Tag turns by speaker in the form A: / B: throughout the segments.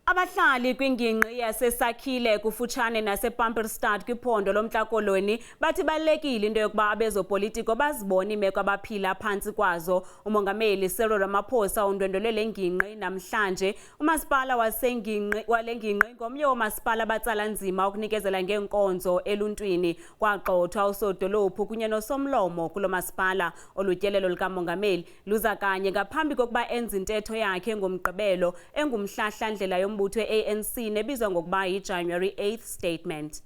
A: Abahlali kwingingqi yaseSakhile kufutshane nase-ePampierstad kwiphondo loMntla Koloni bathi ibalulekile into yokuba abezopolitiko bazibone iimeko abaphila phantsi kwazo. uMongameli Cyril Ramaphosa undwendwele lengingqi namhlanje. Umaspala walengingqi ngomnye woomasipala abatsala nzima ukunikezela ngeenkonzo eluntwini.Kwagxothwa usodolophu kunye nosomlomo kulo masipala. Olutyelelo likamongameli luza kanye ngaphambi kokuba enze intetho yakhe ngomgqibelo engumhlahla-ndlela umbutho we-ANC nebizwa ngokuba yi-January 8th statement.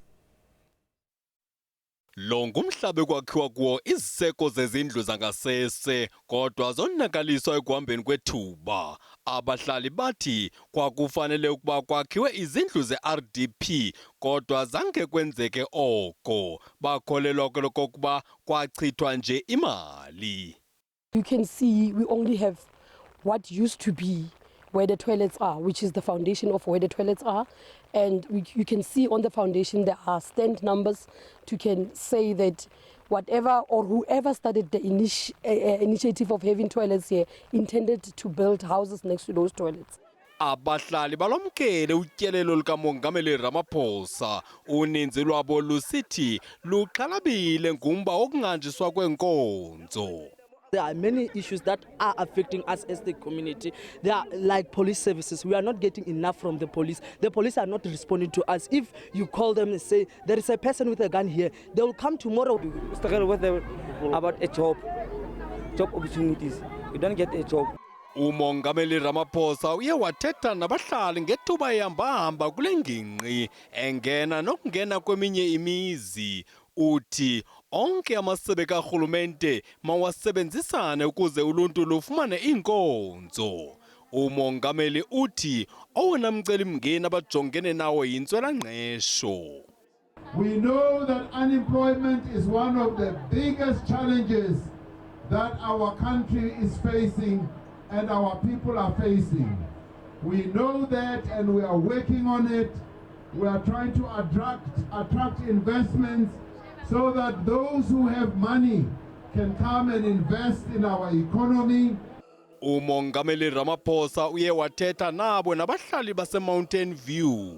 B: Lo ngumhlaba kwakhiwa kuwo iziseko zezindlu zangasese kodwa zonakaliswa ekuhambeni kwethuba. Abahlali bathi kwakufanele ukuba kwakhiwe izindlu ze-RDP kodwa zange kwenzeke oko. Bakholelwa kokuba kwachithwa nje imali.
C: You can see we only have what used to be where the toilets are, which is the foundation of where the toilets are. And you can see on the foundation there are stand numbers to can say that whatever or whoever started the initiative of having toilets here intended to build houses next to those toilets.
B: Abahlali balomkele utyelelo likaMongameli Ramaphosa. Uninzi lwabo lusithi luxhalabile ngumba wokunganjiswa kwenkonzo.
D: There are many issues that are affecting us as the community. They are like police services. We are not getting enough from the police. The police are not responding to us. If you call them and say, there is a person with a gun here, they will come tomorrow.
E: About a job opportunities. You don't get a job.
B: uMongameli Ramaphosa uye wathetha nabahlali ngethuba ehamba kule ngingqi engena nokungena kweminye imizi. Uthi onke amasebe karhulumente mawasebenzisane ukuze uluntu lufumane iinkonzo. uMongameli uthi owona mcelimngeni abajongene nawo yintswelangqesho.
F: We know that unemployment is one of the biggest challenges that our country is facing and our people are facing. We know that and we are working on it. We are trying to attract investments so that those who have money can come and invest in our economy.
B: uMongameli Ramaphosa uye wathetha nabo nabahlali base Mountain View.